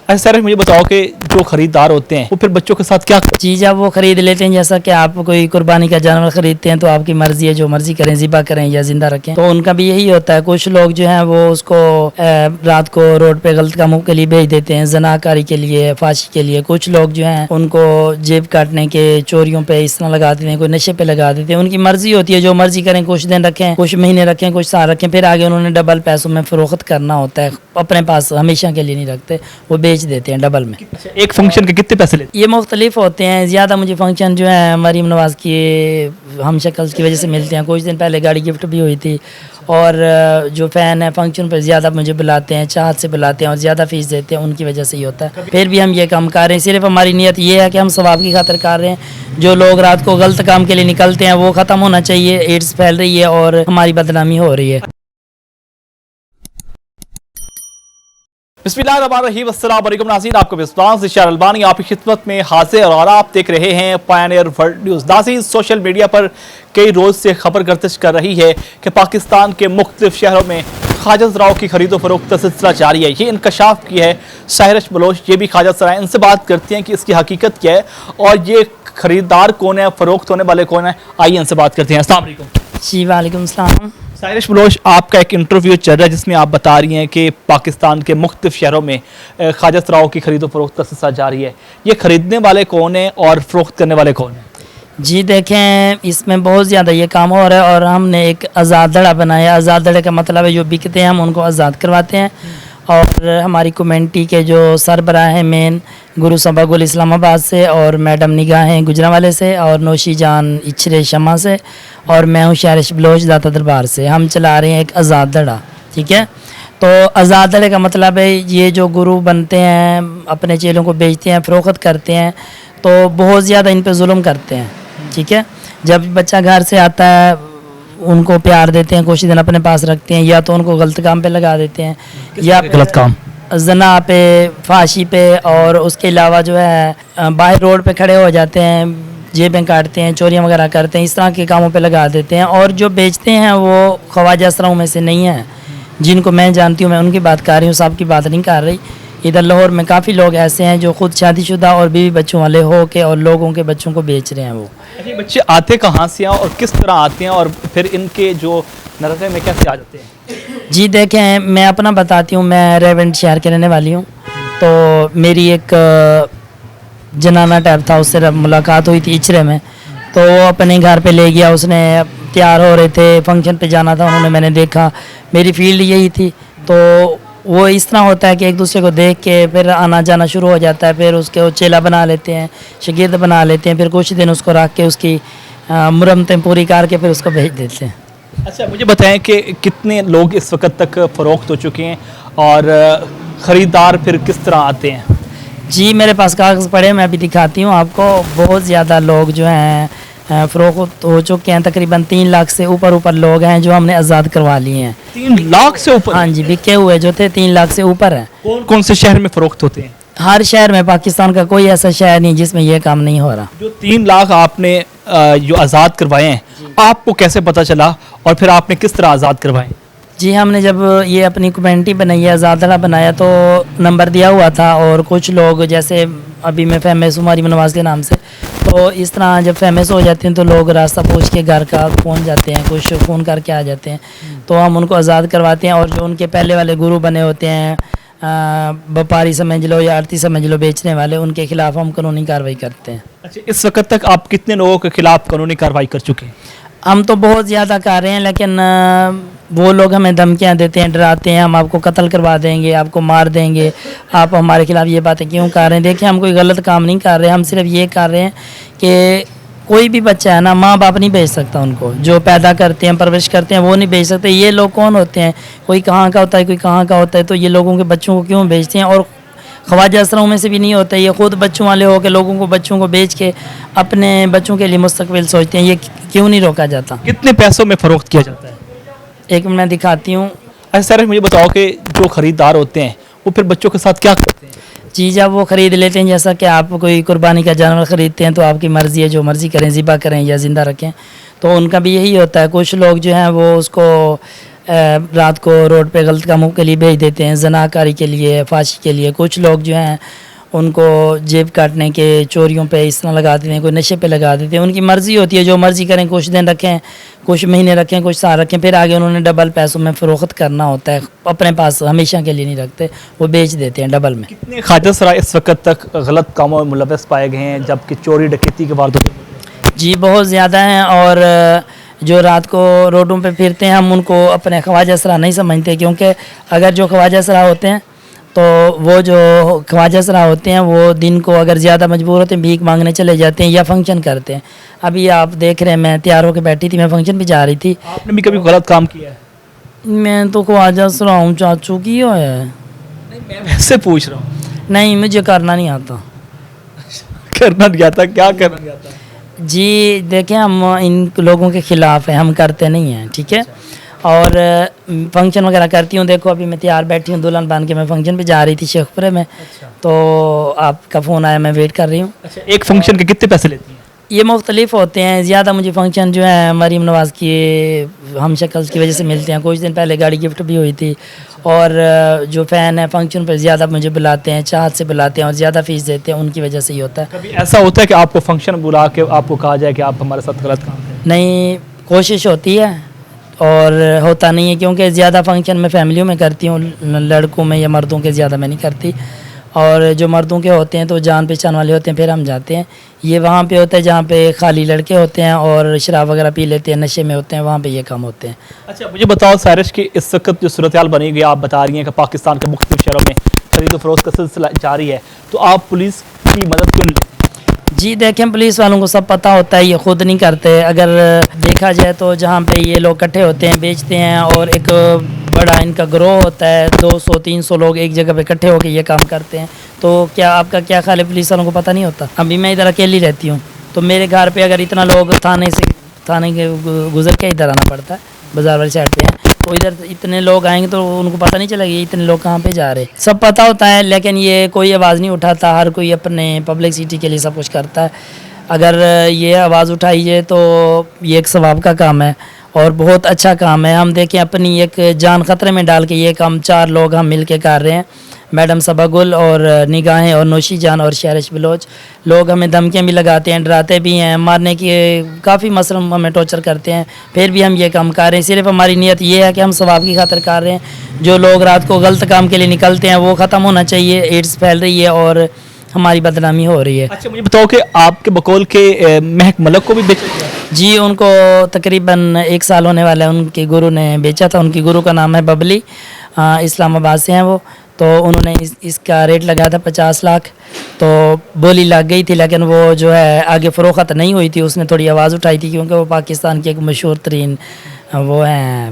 अच्छा सर मुझे बताओ कि जो खरीदार होते हैं वो फिर बच्चों के साथ क्या जी जब वो ख़रीद लेते हैं, जैसा कि आप कोई कुर्बानी का जानवर ख़रीदते हैं तो आपकी मर्ज़ी है, जो मर्ज़ी करें, ज़िबा करें या ज़िंदा रखें, तो उनका भी यही होता है। कुछ लोग जो हैं वो उसको रात को रोड पे गलत कामों के लिए भेज देते हैं, जनाकारी के लिए, फांसी के लिए। कुछ लोग जो हैं उनको जेब काटने के, चोरियों पे इस तरह लगा देते हैं, कोई नशे पे लगा देते हैं। उनकी मर्ज़ी होती है, जो मर्ज़ी करें, कुछ दिन रखें, कुछ महीने रखें, कुछ साल रखें, फिर आगे उन्होंने डबल पैसों में फ़रोख्त करना होता है। अपने पास हमेशा के लिए नहीं रखते, वो बेच देते हैं डबल में। एक फंक्शन के कितने पैसे लेते ये मुख्तलिफ होते हैं। ज़्यादा मुझे फंक्शन जो है मरीम नवाज़ की हम शक्ल की वजह से मिलते हैं। कुछ दिन पहले गाड़ी गिफ्ट भी हुई थी, और जो फ़ैन है फंक्शन पर ज़्यादा मुझे बुलाते हैं, चाहत से बुलाते हैं और ज़्यादा फ़ीस देते हैं, उनकी वजह से ही होता है। फिर भी हम ये काम कर रहे हैं, सिर्फ हमारी नीयत ये है कि हम सवाब की खातिर कर रहे हैं। जो लोग रात को गलत काम के लिए निकलते हैं वो ख़त्म होना चाहिए। एड्स फैल रही है और हमारी बदनामी हो रही है। बिस्मिल्लाहिर्रहमानिर्रहीम, अस्सलाम वालेकुम नाज़रीन, आपको विस्तार से शार अलबानी आपकी खिदमत में हाजिर और आप देख रहे हैं पायनियर वर्ल्ड न्यूज़। नाज़रीन, सोशल मीडिया पर कई रोज़ से खबर गर्दिश कर रही है कि पाकिस्तान के मुख्तलिफ शहरों में ख्वाजा ज़राओं की खरीदो फरोख्त का सिलसिला जारी है। ये इंकशाफ की है साहिरश बलोच, ये भी ख्वाजा ज़रा, इनसे बात करती हैं कि इसकी हकीकत क्या है और ये खरीदार कौन है, फ़रोख्त होने वाले कौन है। आइए इनसे बात करते हैं। अस्सलाम वालेकुम। जी वालेकुम सलाम। साहिरश बलोच, आपका एक इंटरव्यू चल रहा है जिसमें आप बता रही हैं कि पाकिस्तान के मुख्तलिफ शहरों में ख्वाजा ज़राओं की खरीदो फरोख्त का सिलसिला जारी है। ये खरीदने वाले कौन हैं और फ़रोख्त करने वाले कौन हैं? जी देखें, इसमें बहुत ज़्यादा ये काम हो रहा है और हमने एक आज़ाद दड़ा बनाया। आज़ाद दड़े का मतलब है जो बिकते हैं हम उनको आज़ाद करवाते हैं। और हमारी कमेटी के जो सरबराह हैं मेन गुरु सबागुल इस्लामाबाद से, और मैडम निगाहें गुजरांवाले से, और नौशी जान इचरे शमा से, और मैं हूँ साहिरश बलोच दाता दरबार से। हम चला रहे हैं एक आज़ाद दड़ा, ठीक है। तो आज़ाद दड़े का मतलब है ये जो गुरु बनते हैं अपने चेलों को बेचते हैं, फ़रोख्त करते हैं, तो बहुत ज़्यादा इन पे जुल्म करते हैं, ठीक है। जब बच्चा घर से आता है उनको प्यार देते हैं, कुछ दिन अपने पास रखते हैं, या तो उनको गलत काम पे लगा देते हैं, या गलत काम, जना पे, फांसी पे, और उसके अलावा जो है बाहर रोड पे खड़े हो जाते हैं, जेबें काटते हैं, चोरियां वगैरह करते हैं, इस तरह के कामों पे लगा देते हैं। और जो बेचते हैं वो ख्वाजा ज़राओं में से नहीं है, जिनको मैं जानती हूँ, मैं उनकी बात कर रही हूँ, सब की बात नहीं कर रही। इधर लाहौर में काफ़ी लोग ऐसे हैं जो खुद शादीशुदा और बीवी बच्चों वाले हो के और लोगों के बच्चों को बेच रहे हैं। वो ये बच्चे आते कहाँ से हैं और किस तरह आते हैं और फिर इनके जो नरक़े में कैसे आ जाते हैं? जी देखें, मैं अपना बताती हूँ। मैं रेवेंट शहर के रहने वाली हूँ। तो मेरी एक जनाना टाइप था, उससे मुलाकात हुई थी इचरे में, तो वो अपने घर पे ले गया। उसने तैयार हो रहे थे, फंक्शन पे जाना था उन्होंने, मैंने देखा, मेरी फील्ड यही थी। तो वो इस तरह होता है कि एक दूसरे को देख के फिर आना जाना शुरू हो जाता है, फिर उसके वो चेला बना लेते हैं, शागिर्द बना लेते हैं, फिर कुछ दिन उसको रख के उसकी मुरम्मतें पूरी करके फिर उसको भेज देते हैं। अच्छा, मुझे बताएं कि कितने लोग इस वक्त तक फ़रोख्त हो चुके हैं और ख़रीदार फिर किस तरह आते हैं? जी मेरे पास कागज़ पड़े, मैं अभी दिखाती हूँ आपको। बहुत ज़्यादा लोग जो हैं फ़रोख्त हो चुके हैं, तकरीबन 3 लाख से ऊपर लोग हैं जो हमने आज़ाद करवा लिए हैं। 3 लाख से ऊपर? हाँ जी, बिके हुए जो थे 3 लाख से ऊपर हैं। कौन कौन से शहर में फ़रोख्त होते हैं? हर शहर में, पाकिस्तान का कोई ऐसा शहर नहीं जिसमें ये काम नहीं हो रहा। जो 3 लाख आपने जो आज़ाद करवाए हैं, आपको कैसे पता चला और फिर आपने किस तरह आज़ाद करवाए? जी हमने जब ये अपनी कमेटी बनाई है, आज़ाद दड़ा बनाया, तो नंबर दिया हुआ था। और कुछ लोग, जैसे अभी मैं फेमस हूँ मरीम नवाज़ के नाम से, तो इस तरह जब फेमस हो जाते हैं तो लोग रास्ता पूछ के घर का पहुँच जाते हैं, कुछ फ़ोन करके आ जाते हैं, तो हम उनको आज़ाद करवाते हैं। और जो उनके पहले वाले गुरु बने होते हैं, व्यापारी समझ लो या आरती समझ लो, बेचने वाले, उनके खिलाफ़ हम कानूनी कार्रवाई करते हैं। अच्छा, इस वक्त तक आप कितने लोगों के खिलाफ़ कानूनी कार्रवाई कर चुके हैं? हम तो बहुत ज़्यादा कर रहे हैं, लेकिन वो लोग हमें धमकियां देते हैं, डराते हैं, हम आपको कत्ल करवा देंगे, आपको मार देंगे, आप हमारे खिलाफ़ ये बातें क्यों कर रहे हैं। देखिए, हम कोई गलत काम नहीं कर रहे, हम सिर्फ ये कर रहे हैं कि कोई भी बच्चा है ना, माँ बाप नहीं भेज सकता उनको, जो पैदा करते हैं, परवरिश करते हैं, वो नहीं भेज सकते। ये लोग कौन होते हैं? कोई कहाँ का होता है, कोई कहाँ का होता है, तो ये लोगों के बच्चों को क्यों भेजते हैं? और ख्वाजा ज़राओं में से भी नहीं होता, ये खुद बच्चों वाले हो के लोगों को, बच्चों को बेच के अपने बच्चों के लिए मुस्तकबिल सोचते हैं। ये क्यों नहीं रोका जाता? कितने पैसों में फ़रोख्त किया जाता है? एक मैं दिखाती हूँ। अच्छा सर, मुझे बताओ कि जो ख़रीदार होते हैं वो फिर बच्चों के साथ क्या करते हैं? जी जब वो ख़रीद लेते हैं, जैसा कि आप कोई कुर्बानी का जानवर ख़रीदते हैं तो आपकी मर्ज़ी है, जो मर्ज़ी करें, ज़िबा करें या ज़िंदा रखें, तो उनका भी यही होता है। कुछ लोग जो हैं वो उसको رات کو روڈ پہ غلط کاموں کے لیے بھیج دیتے ہیں, زناکاری کے لیے, فحاشی کے لیے. کچھ لوگ جو ہیں ان کو جیب کاٹنے کے, چوریوں پہ اس طرح لگا دیتے ہیں, کوئی نشے پہ لگا دیتے ہیں. ان کی مرضی ہوتی ہے, جو مرضی کریں, کچھ دن رکھیں, کچھ مہینے رکھیں, کچھ سال رکھیں, پھر آگے انہوں نے ڈبل پیسوں میں فروخت کرنا ہوتا ہے. اپنے پاس ہمیشہ کے لیے نہیں رکھتے, وہ بیچ دیتے ہیں ڈبل میں. کتنے خواجہ سرائے اس وقت تک غلط کاموں میں ملوث پائے گئے ہیں, جبکہ چوری ڈکیتی کے واردات؟ جی بہت زیادہ ہیں. اور جو رات کو روڈوں پہ پھرتے ہیں, ہم ان کو اپنے خواجہ سرا نہیں سمجھتے, کیونکہ اگر جو خواجہ سرا ہوتے ہیں تو وہ جو خواجہ سرا ہوتے ہیں وہ دن کو اگر زیادہ مجبور ہوتے ہیں بھیک مانگنے چلے جاتے ہیں یا فنکشن کرتے ہیں. ابھی آپ دیکھ رہے ہیں میں تیار ہو کے بیٹھی تھی, میں فنکشن بھی جا رہی تھی. آپ نے بھی کبھی غلط کام کیا ہے؟ میں تو خواجہ سرا ہوں چاچو, کی ہوا ہے. میں ویسے پوچھ رہا ہوں. نہیں مجھے کرنا نہیں آتا. کرنا نہیں آتا؟ کیا کرنا نہیں آتا؟ جی دیکھیں ہم ان لوگوں کے خلاف ہیں, ہم کرتے نہیں ہیں, ٹھیک ہے. اور فنکشن وغیرہ کرتی ہوں. دیکھو ابھی میں تیار بیٹھی ہوں دلہن بن کے, میں فنکشن پہ جا رہی تھی شیخ پورے میں, تو آپ کا فون آیا, میں ویٹ کر رہی ہوں. اچھا, ایک فنکشن کے کتنے پیسے لیتی ہیں؟ یہ مختلف ہوتے ہیں. زیادہ مجھے فنکشن جو ہے مریم نواز کی ہم شکل کی وجہ سے ملتے ہیں. کچھ دن پہلے گاڑی گفٹ بھی ہوئی تھی. اور جو فین ہے فنکشن پہ زیادہ مجھے بلاتے ہیں, چاہت سے بلاتے ہیں اور زیادہ فیس دیتے ہیں, ان کی وجہ سے ہی ہوتا ہے. کبھی ایسا ہوتا ہے کہ آپ کو فنکشن بلا کے آپ کو کہا جائے کہ آپ ہمارے ساتھ غلط کام کریں؟ نہیں, کوشش ہوتی ہے اور ہوتا نہیں ہے, کیونکہ زیادہ فنکشن میں فیملیوں میں کرتی ہوں, لڑکوں میں یا مردوں کے زیادہ میں نہیں کرتی. اور جو مردوں کے ہوتے ہیں تو جان پہچان والے ہوتے ہیں, پھر ہم جاتے ہیں. یہ وہاں پہ ہوتا ہے جہاں پہ خالی لڑکے ہوتے ہیں اور شراب وغیرہ پی لیتے ہیں, نشے میں ہوتے ہیں, وہاں پہ یہ کام ہوتے ہیں. اچھا مجھے بتاؤ سائرش کہ اس وقت جو صورتحال بنی ہوئی آپ بتا رہی ہیں کہ پاکستان کے مختلف شہروں میں خرید و فروخت کا سلسلہ جاری ہے, تو آپ پولیس کی مدد کیوں نہیں لیتے؟ جی دیکھیں پولیس والوں کو سب پتہ ہوتا ہے, یہ خود نہیں کرتے. اگر دیکھا جائے تو جہاں پہ یہ لوگ اکٹھے ہوتے ہیں بیچتے ہیں, اور ایک بڑا ان کا گروہ ہوتا ہے, 200-300 لوگ ایک جگہ پہ اکٹھے ہو کے یہ کام کرتے ہیں, تو کیا آپ کا کیا خیال ہے پولیس والوں کو پتہ نہیں ہوتا؟ ابھی میں ادھر اکیلی رہتی ہوں, تو میرے گھر پہ اگر اتنا لوگ تھانے کے گزر کے ادھر آنا پڑتا ہے, بازار والی سائڈ پہ ہیں, تو ادھر اتنے لوگ آئیں گے تو ان کو پتہ نہیں چلے گا اتنے لوگ کہاں پہ جا رہے. سب پتہ ہوتا ہے لیکن یہ کوئی آواز نہیں اٹھاتا. ہر کوئی اپنے پبلکسٹی کے لیے سب کچھ کرتا ہے. اگر یہ آواز اٹھائی جائے تو یہ ایک ثواب کا کام ہے اور بہت اچھا کام ہے. ہم دیکھیں اپنی ایک جان خطرے میں ڈال کے یہ کام 4 لوگ ہم مل کے کر رہے ہیں, میڈم صبا گل اور نگاہیں اور نوشی جان اور شہرش بلوچ. لوگ ہمیں دھمکیاں بھی لگاتے ہیں, ڈراتے بھی ہیں, مارنے کی کافی مثلاً ہمیں ٹارچر کرتے ہیں, پھر بھی ہم یہ کام کر رہے ہیں. صرف ہماری نیت یہ ہے کہ ہم ثواب کی خاطر کر رہے ہیں. جو لوگ رات کو غلط کام کے لیے نکلتے ہیں وہ ختم ہونا چاہیے. ایڈس پھیل رہی ہے اور ہماری بدنامی ہو رہی ہے. اچھا مجھے بتاؤ کہ آپ کے بقول کے مہک ملک کو بھی بیچا گیا؟ جی ان کو تقریباً 1 سال ہونے والا ہے, ان کے گرو نے بیچا تھا. ان کی گرو کا نام ہے ببلی, اسلام آباد سے ہیں وہ. تو انہوں نے اس کا ریٹ لگایا تھا 50 لاکھ, تو بولی لگ گئی تھی, لیکن وہ جو ہے آگے فروخت نہیں ہوئی تھی. اس نے تھوڑی آواز اٹھائی تھی کیونکہ وہ پاکستان کے ایک مشہور ترین وہ ہیں,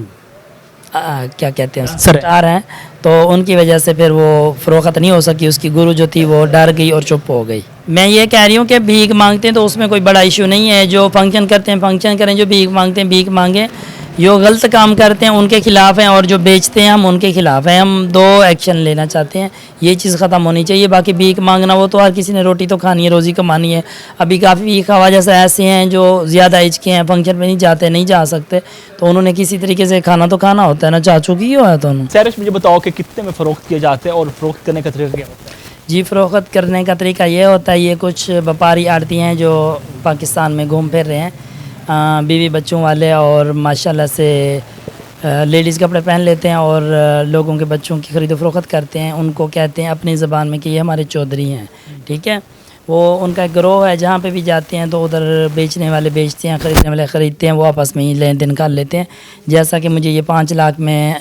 کیا کہتے ہیں, سٹار ہیں, تو ان کی وجہ سے پھر وہ فروخت نہیں ہو سکی. اس کی گرو جو تھی وہ ڈر گئی اور چپ ہو گئی. میں یہ کہہ رہی ہوں کہ بھیک مانگتے ہیں تو اس میں کوئی بڑا ایشو نہیں ہے. جو فنکشن کرتے ہیں فنکشن کریں, جو بھیک مانگتے ہیں بھیک مانگیں. جو غلط کام کرتے ہیں ان کے خلاف ہیں, اور جو بیچتے ہیں ہم ان کے خلاف ہیں. ہم 2 ایکشن لینا چاہتے ہیں, یہ چیز ختم ہونی چاہیے. باقی بھیک مانگنا وہ تو ہر کسی نے روٹی تو کھانی ہے, روزی کمانی ہے. ابھی کافی خواجہ سے ایسے ہیں جو زیادہ ایج کے ہیں, فنکشن پہ نہیں جاتے, نہیں جا سکتے, تو انہوں نے کسی طریقے سے کھانا تو کھانا ہوتا ہے نا. چاچو کی ہوا ہے تو انہوں. سیرش مجھے بتاؤ کہ کتنے میں فروخت کیے جاتے ہیں اور فروخت کرنے کا طریقہ کیا ہوتا ہے؟ جی فروخت کرنے کا طریقہ یہ ہوتا ہے, یہ کچھ وپاری آڑتی ہیں جو پاکستان میں گھوم پھر رہے ہیں, بیوی بچوں والے, اور ماشاءاللہ سے لیڈیز کپڑے پہن لیتے ہیں اور لوگوں کے بچوں کی خرید و فروخت کرتے ہیں. ان کو کہتے ہیں اپنی زبان میں کہ یہ ہمارے چودھری ہیں, ٹھیک ہے. وہ ان کا ایک گروہ ہے, جہاں پہ بھی جاتے ہیں تو ادھر بیچنے والے بیچتے ہیں, خریدنے والے خریدتے ہیں, وہ آپس میں ہی لین دین کر لیتے ہیں. جیسا کہ مجھے یہ 5 لاکھ میں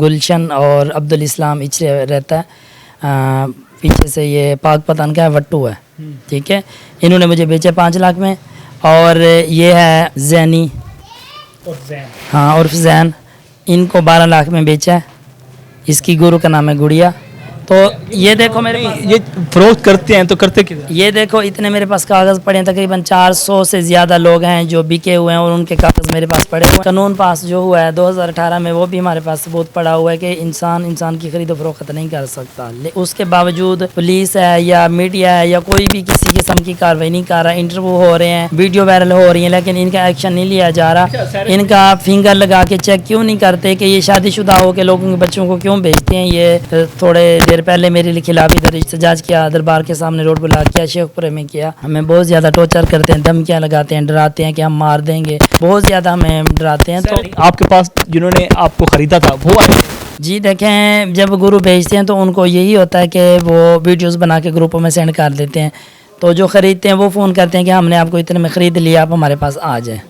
گلشن اور عبدالاسلام اچھے رہتا ہے, پیچھے سے یہ پاک پتن کا ہے, وٹو ہے, ٹھیک ہے. انہوں نے مجھے بیچے 5 لاکھ میں. اور یہ ہے زینی, عرف زین, ان کو 12 لاکھ میں بیچا ہے. اس کی گرو کا نام ہے گڑیا. तो ये देखो मेरे पास, ये फरोख्त करते हैं तो करते किधर? ये देखो इतने मेरे पास कागज़ पड़े हैं, तकरीबन 400 से ज़्यादा लोग हैं जो बिके हुए हैं और उनके कागज़ मेरे पास पड़े हुए हैं। कानून पास जो हुआ है 2018 में, वो भी हमारे पास सबूत पड़ा हुआ है कि इंसान की खरीद फरोख्त नहीं कर सकता। उसके बावजूद पुलिस है या मीडिया है या कोई भी किसी किस्म की कार्रवाई नहीं कर रहा। इंटरव्यू हो रहे हैं, वीडियो वायरल हो रही है, लेकिन इनका एक्शन नहीं लिया जा रहा। इनका फिंगर लगा के चेक क्यों नहीं करते कि ये शादीशुदा हो के लोगों के बच्चों को क्यों भेजते हैं। ये थोड़े देर पहले मेरे खिलाफ इधर एहतजाज किया, दरबार के सामने रोड ब्लॉक किया, शेखपुरे में किया। हमें बहुत ज़्यादा टॉर्चर करते हैं, धमकियाँ लगाते हैं, डराते हैं कि हम मार देंगे, बहुत ज़्यादा हमें डराते हैं। तो आपके पास जिन्होंने आपको खरीदा था वो आए? जी देखें, जब गुरु भेजते हैं तो उनको यही होता है कि वो वीडियोस बना के ग्रुपों में सेंड कर देते हैं। तो जो ख़रीदते हैं वो फ़ोन करते हैं कि हमने आपको इतने में ख़रीद लिया, आप हमारे पास आ जाएं।